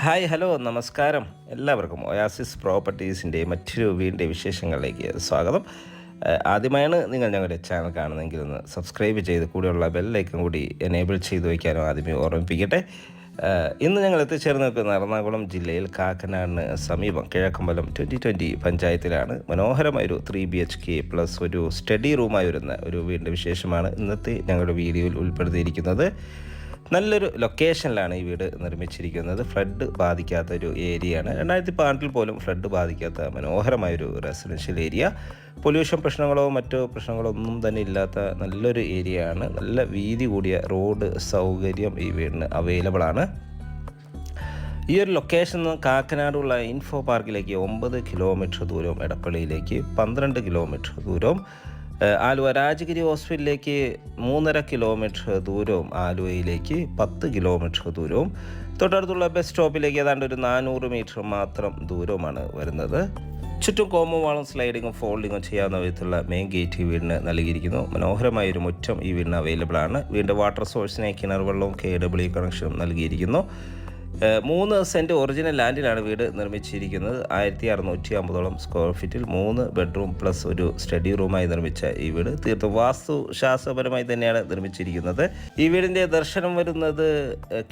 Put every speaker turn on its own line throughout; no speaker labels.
Hi hello നമസ്കാരം എല്ലാവർക്കും oasis പ്രോപ്പർട്ടീസിൻ്റെ മറ്റൊരു വീടിൻ്റെ വിശേഷങ്ങളിലേക്ക് സ്വാഗതം. ആദ്യമായാണ് നിങ്ങൾ ഞങ്ങളുടെ ചാനൽ കാണുന്നതെങ്കിൽ ഒന്ന് സബ്സ്ക്രൈബ് ചെയ്ത് കൂടെയുള്ള ബെല്ലൈക്കൺ കൂടി എനേബിൾ ചെയ്ത് വയ്ക്കാനും ആദ്യമേ ഓർമ്മിപ്പിക്കട്ടെ. ഇന്ന് ഞങ്ങൾ എത്തിച്ചേർന്ന് നിൽക്കുന്ന എറണാകുളം ജില്ലയിൽ കാക്കനാടിന് സമീപം കിഴക്കമ്പലം 2020 പഞ്ചായത്തിലാണ്. മനോഹരമായൊരു 3 BHK പ്ലസ് ഒരു സ്റ്റഡി റൂമായി വരുന്ന ഒരു വീടിൻ്റെ വിശേഷമാണ് ഇന്നത്തെ ഞങ്ങളുടെ വീഡിയോയിൽ ഉൾപ്പെടുത്തിയിരിക്കുന്നത്. നല്ലൊരു ലൊക്കേഷനിലാണ് ഈ വീട് നിർമ്മിച്ചിരിക്കുന്നത്. ഫ്ലഡ് ബാധിക്കാത്തൊരു ഏരിയയാണ്. 2018 പോലും ഫ്ലഡ് ബാധിക്കാത്ത മനോഹരമായൊരു റെസിഡൻഷ്യൽ ഏരിയ. പൊല്യൂഷൻ പ്രശ്നങ്ങളോ മറ്റോ പ്രശ്നങ്ങളോ ഒന്നും തന്നെ ഇല്ലാത്ത നല്ലൊരു ഏരിയയാണ്. നല്ല വീതി കൂടിയ റോഡ് സൗകര്യം ഈ വീടിന് അവൈലബിൾ ആണ്. ഈ ഒരു ലൊക്കേഷൻ കാക്കനാടുള്ള ഇൻഫോ പാർക്കിലേക്ക് 9 കിലോമീറ്റർ ദൂരവും, എടപ്പള്ളിയിലേക്ക് 12 കിലോമീറ്റർ ദൂരവും, ആലുവ രാജഗിരി ഹോസ്പിറ്റലിലേക്ക് 3.5 കിലോമീറ്റർ ദൂരവും, ആലുവയിലേക്ക് 10 കിലോമീറ്റർ ദൂരവും, തൊട്ടടുത്തുള്ള ബസ് സ്റ്റോപ്പിലേക്ക് ഏതാണ്ട് ഒരു 400 മീറ്റർ മാത്രം ദൂരവുമാണ് വരുന്നത്. ചുറ്റും കോമ്പൗണ്ട് വാളും സ്ലൈഡിങ്ങും ഫോൾഡിങ്ങും ചെയ്യാവുന്ന വിധത്തിലുള്ള മെയിൻ ഗേറ്റ് ഈ വീടിന് നൽകിയിരിക്കുന്നു. മനോഹരമായൊരു മുറ്റം ഈ വീടിന് അവൈലബിൾ ആണ്. വീടിൻ്റെ വാട്ടർ സോഴ്സിനായി കിണർ വെള്ളവും KW കണക്ഷനും നൽകിയിരിക്കുന്നു. 3 സെൻറ്റ് ഒറിജിനൽ ലാൻഡിലാണ് വീട് നിർമ്മിച്ചിരിക്കുന്നത്. 1650 സ്ക്വയർ ഫീറ്റിൽ 3 ബെഡ്റൂം പ്ലസ് ഒരു സ്റ്റഡി റൂമായി നിർമ്മിച്ച ഈ വീട് തീർത്തും വാസ്തുശാസ്ത്രപരമായി തന്നെയാണ് നിർമ്മിച്ചിരിക്കുന്നത്. ഈ വീടിൻ്റെ ദർശനം വരുന്നത്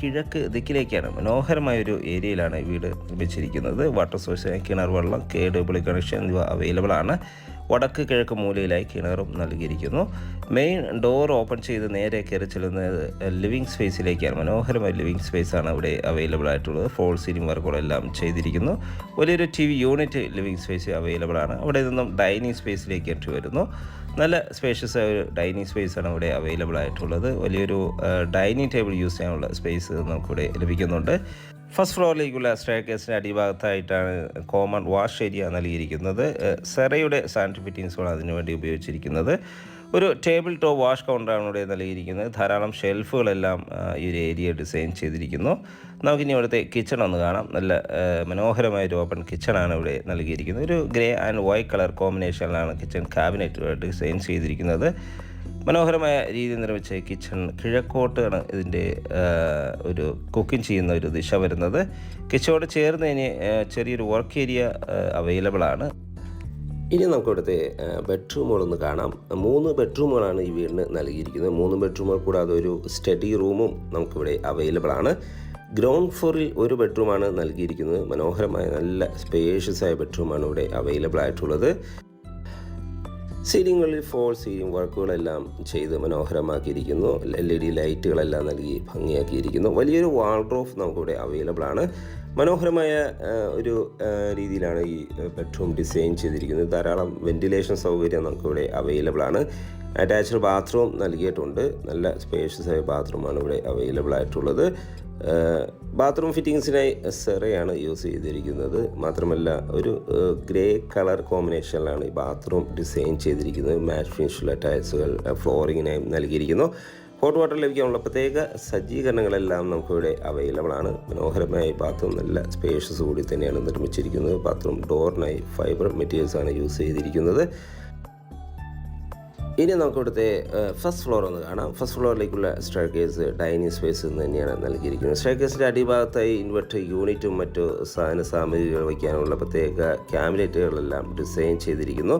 കിഴക്ക് ദിക്കിലേക്കാണ്. മനോഹരമായൊരു ഏരിയയിലാണ് ഈ വീട് നിർമ്മിച്ചിരിക്കുന്നത്. വാട്ടർ സോഴ്സ്, കിണർ വെള്ളം, KW കണക്ഷൻ എന്നിവ അവൈലബിൾ ആണ്. വടക്ക് കിഴക്ക് മൂലയിലായി കിണറും നൽകിയിരിക്കുന്നു. മെയിൻ ഡോർ ഓപ്പൺ ചെയ്ത് നേരെ കയറി ചെല്ലുന്നത് ലിവിങ് സ്പേസിലേക്കാണ്. മനോഹരമായ ലിവിങ് സ്പേസാണ് ഇവിടെ അവൈലബിൾ ആയിട്ടുള്ളത്. ഫോൾ സീലിംഗ് വർക്കുകളെല്ലാം ചെയ്തിരിക്കുന്നു. വലിയൊരു TV unit living space available ആണ്. അവിടെ നിന്നും ഡൈനിങ് സ്പേസിലേക്ക് എൻട്രി വരുന്നു. നല്ല സ്പേഷ്യസ് ആയ ഒരു ഡൈനിങ് സ്പേസാണ് ഇവിടെ അവൈലബിൾ ആയിട്ടുള്ളത്. വലിയൊരു ഡൈനിങ് ടേബിൾ യൂസ് ചെയ്യാനുള്ള സ്പേസ് നമുക്കിവിടെ ലഭിക്കുന്നുണ്ട്. ഫസ്റ്റ് ഫ്ലോറിലേക്കുള്ള സ്റ്റെയർകേസിൻ്റെ അടിഭാഗത്തായിട്ടാണ് കോമൺ വാഷ് ഏരിയ നൽകിയിരിക്കുന്നത്. സെറയുടെ സാനിറ്ററി ഫിറ്റിങ്സുകളാണ് അതിനുവേണ്ടി ഉപയോഗിച്ചിരിക്കുന്നത്. ഒരു ടേബിൾ ടോപ്പ് വാഷ് കൗണ്ടറാണ് ഇവിടെ നൽകിയിരിക്കുന്നത്. ധാരാളം ഷെൽഫുകളെല്ലാം ഈ ഒരു ഏരിയ ഡിസൈൻ ചെയ്തിരിക്കുന്നു. നമുക്കിനി ഇവിടുത്തെ കിച്ചൺ ഒന്ന് കാണാം. നല്ല മനോഹരമായൊരു ഓപ്പൺ കിച്ചണാണ് ഇവിടെ നൽകിയിരിക്കുന്നത്. ഒരു ഗ്രേ ആൻഡ് വൈറ്റ് കളർ കോമ്പിനേഷനിലാണ് കിച്ചൺ ക്യാബിനറ്റ് ഡിസൈൻ ചെയ്തിരിക്കുന്നത്. മനോഹരമായ രീതിയിൽ നിർമ്മിച്ച കിച്ചൺ കിഴക്കോട്ടാണ് ഇതിൻ്റെ ഒരു കുക്കിംഗ് ചെയ്യുന്ന ഒരു ദിശ വരുന്നത്. കിച്ചണോട് ചേർന്ന് ഇനി ചെറിയൊരു വർക്ക് ഏരിയ അവൈലബിൾ ആണ്. ഇനി നമുക്കിവിടുത്തെ ബെഡ്റൂമുകളൊന്ന് കാണാം. 3 ബെഡ്റൂമുകളാണ് ഈ വീടിന് നൽകിയിരിക്കുന്നത്. 3 ബെഡ്റൂമുകൾ കൂടാതെ ഒരു സ്റ്റഡി റൂമും നമുക്കിവിടെ അവൈലബിൾ ആണ്. ഗ്രൗണ്ട് ഫ്ലോറിൽ ഒരു ബെഡ്റൂമാണ് നൽകിയിരിക്കുന്നത്. മനോഹരമായ നല്ല സ്പേഷ്യസ് ആയ ബെഡ്റൂമാണ് ഇവിടെ അവൈലബിൾ ആയിട്ടുള്ളത്. സീലിങ്ങുകളിൽ ഫോൾ സീലിംഗ് വർക്കുകളെല്ലാം ചെയ്ത് മനോഹരമാക്കിയിരിക്കുന്നു. LED ലൈറ്റുകളെല്ലാം നൽകി ഭംഗിയാക്കിയിരിക്കുന്നു. വലിയൊരു വാൾഡ്രോഫ് നമുക്കിവിടെ അവൈലബിൾ ആണ്. മനോഹരമായ ഒരു രീതിയിലാണ് ഈ ബെഡ്റൂം ഡിസൈൻ ചെയ്തിരിക്കുന്നത്. ധാരാളം വെന്റിലേഷൻ സൗകര്യം നമുക്കിവിടെ അവൈലബിൾ ആണ്. അറ്റാച്ച്ഡ് ബാത്റൂം നൽകിയിട്ടുണ്ട്. നല്ല സ്പേഷ്യസ് ആയ ബാത്റൂമാണ് ഇവിടെ അവൈലബിൾ ആയിട്ടുള്ളത്. ബാത്റൂം ഫിറ്റിങ്സിനായി സെറയാണ് യൂസ് ചെയ്തിരിക്കുന്നത്. മാത്രമല്ല ഒരു ഗ്രേ കളർ കോമ്പിനേഷനിലാണ് ഈ ബാത്റൂം ഡിസൈൻ ചെയ്തിരിക്കുന്നത്. മാറ്റ് ഫിനിഷുള്ള ടൈൽസുകൾ ഫ്ലോറിങ്ങിനായി നൽകിയിരിക്കുന്നു. ഹോട്ട് വാട്ടർ ലഭിക്കാനുള്ള പ്രത്യേക സജ്ജീകരണങ്ങളെല്ലാം നമുക്കിവിടെ അവൈലബിൾ ആണ്. മനോഹരമായ ബാത്റൂം നല്ല സ്പേഷ്യസ് കൂടി തന്നെയാണ് നിർമ്മിച്ചിരിക്കുന്നത്. ബാത്റൂം ഡോറിനായി ഫൈബർ മെറ്റീരിയൽസാണ് യൂസ് ചെയ്തിരിക്കുന്നത്. ഇനി നമുക്കിവിടുത്തെ ഫസ്റ്റ് ഫ്ലോർ ഒന്ന് കാണാം. ഫസ്റ്റ് ഫ്ലോറിലേക്കുള്ള സ്റ്റെയർകേസ് ഡൈനിങ് സ്പേസ് തന്നെയാണ് നൽകിയിരിക്കുന്നത്. സ്റ്റെയർകേസിൻ്റെ അടിഭാഗത്തായി ഇൻവെർട്ടർ യൂണിറ്റും മറ്റു സാധന സാമഗ്രികൾ വയ്ക്കാനുള്ള പ്രത്യേക ക്യാബിനറ്റുകളെല്ലാം ഡിസൈൻ ചെയ്തിരിക്കുന്നു.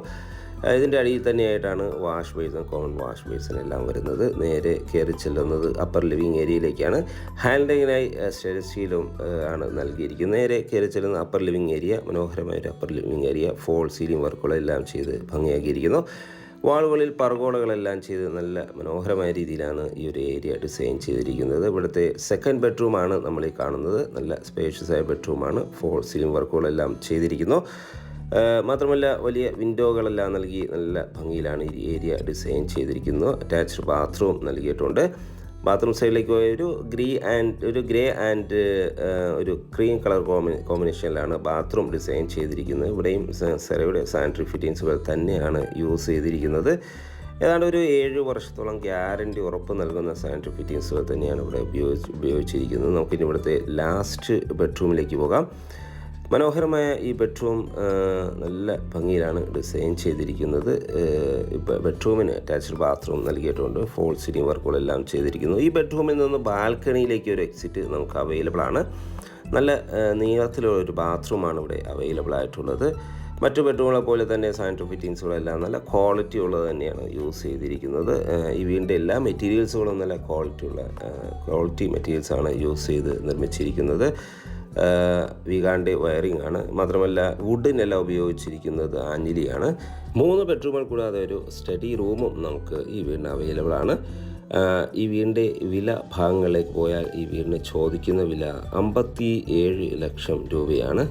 ഇതിൻ്റെ അടിയിൽ തന്നെയായിട്ടാണ് വാഷ് ബേസിൻ, കോമൺ വാഷ് ബേസിനെല്ലാം വരുന്നത്. നേരെ കയറി ചെല്ലുന്നത് അപ്പർ ലിവിങ് ഏരിയയിലേക്കാണ്. ഹാൻഡിങ്ങിനായി സ്റ്റെയിൻലെസ് സ്റ്റീലും ആണ് നൽകിയിരിക്കുന്നത്. നേരെ കയറി ചെല്ലുന്ന അപ്പർ ലിവിങ് ഏരിയ. മനോഹരമായൊരു upper living area. False ceiling വർക്കുകളെല്ലാം ചെയ്ത് ഭംഗിയാക്കിയിരിക്കുന്നു. വാളുകളിൽ പർഗോളകളെല്ലാം ചെയ്ത് നല്ല മനോഹരമായ രീതിയിലാണ് ഈ ഒരു ഏരിയ ഡിസൈൻ ചെയ്തിരിക്കുന്നത്. ഇവിടുത്തെ സെക്കൻഡ് ബെഡ്റൂമാണ് നമ്മൾ ഈ കാണുന്നത്. നല്ല സ്പേഷ്യസ് ആയ ബെഡ്റൂമാണ്. ഫോൾ സീലിംഗ് വർക്കുകളെല്ലാം ചെയ്തിരിക്കുന്നു. മാത്രമല്ല വലിയ വിൻഡോകളെല്ലാം നൽകി നല്ല ഭംഗിയിലാണ് ഈ ഏരിയ ഡിസൈൻ ചെയ്തിരിക്കുന്നത്. അറ്റാച്ച്ഡ് ബാത്റൂം നൽകിയിട്ടുണ്ട്. ബാത്റൂം സൈഡിലേക്ക് ഒരു ഗ്രേ ആൻഡ് ഒരു ക്രീം കളർ കോമ്പിനേഷനിലാണ് ബാത്റൂം ഡിസൈൻ ചെയ്തിരിക്കുന്നത്. ഇവിടെയും സെറയുടെ സാനിറ്ററി ഫിറ്റിങ്സുകൾ തന്നെയാണ് യൂസ് ചെയ്തിരിക്കുന്നത്. ഏതാണ്ട് ഒരു 7 വർഷത്തോളം ഗ്യാരണ്ടി ഉറപ്പ് നൽകുന്ന സാനിറ്ററി ഫിറ്റിങ്സുകൾ തന്നെയാണ് ഇവിടെ ഉപയോഗിച്ചിരിക്കുന്നത്. നമുക്കിനി ഇവിടുത്തെ ലാസ്റ്റ് ബെഡ്റൂമിലേക്ക് പോകാം. മനോഹരമായ ഈ ബെഡ്റൂം നല്ല ഭംഗിയിലാണ് ഡിസൈൻ ചെയ്തിരിക്കുന്നത്. ബെഡ്റൂമിന് അറ്റാച്ച്ഡ് ബാത്റൂം നൽകിയിട്ടുണ്ട്. ഫോൾ സീലിംഗ് വർക്കുകളെല്ലാം ചെയ്തിരിക്കുന്നു. ഈ ബെഡ്റൂമിൽ നിന്ന് ബാൽക്കണിയിലേക്ക് ഒരു എക്സിറ്റ് നമുക്ക് അവൈലബിൾ ആണ്. നല്ല നീളത്തിലുള്ള ഒരു ബാത്റൂമാണ് ഇവിടെ അവൈലബിൾ ആയിട്ടുള്ളത്. മറ്റു ബെഡ്റൂമുകളെ പോലെ തന്നെ സാനിറ്ററി ഫിറ്റിങ്സുകളെല്ലാം നല്ല ക്വാളിറ്റി ഉള്ളത് തന്നെയാണ് യൂസ് ചെയ്തിരിക്കുന്നത്. ഈ വീടിൻ്റെ എല്ലാ മെറ്റീരിയൽസുകളും നല്ല ക്വാളിറ്റി മെറ്റീരിയൽസാണ് യൂസ് ചെയ്ത് നിർമ്മിച്ചിരിക്കുന്നത്. വീഗാൻ്റെ വയറിംഗ് ആണ്. മാത്രമല്ല വുഡിനെല്ലാം ഉപയോഗിച്ചിരിക്കുന്നത് ആഞ്ഞിലിയാണ്. 3 ബെഡ്റൂമുകൾ കൂടാതെ ഒരു സ്റ്റഡി റൂമും നമുക്ക് ഈ വീടിന് അവൈലബിൾ ആണ്. ഈ വീടിൻ്റെ വില ഭാഗങ്ങളിലേക്ക് പോയാൽ ഈ വീടിന് ചോദിക്കുന്ന വില 57 ലക്ഷം രൂപയാണ്.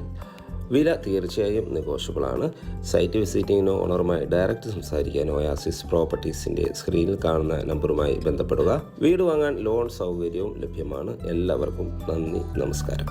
വില തീർച്ചയായും നെഗോഷ്യബിളാണ്. സൈറ്റ് വിസിറ്റിങ്ങിനോ ഓണറുമായി ഡയറക്റ്റ് സംസാരിക്കാനോ ഒയാസിസ് പ്രോപ്പർട്ടീസിൻ്റെ സ്ക്രീനിൽ കാണുന്ന നമ്പറുമായി ബന്ധപ്പെടുക. വീട് വാങ്ങാൻ ലോൺ സൗകര്യവും ലഭ്യമാണ്. എല്ലാവർക്കും നന്ദി, നമസ്കാരം.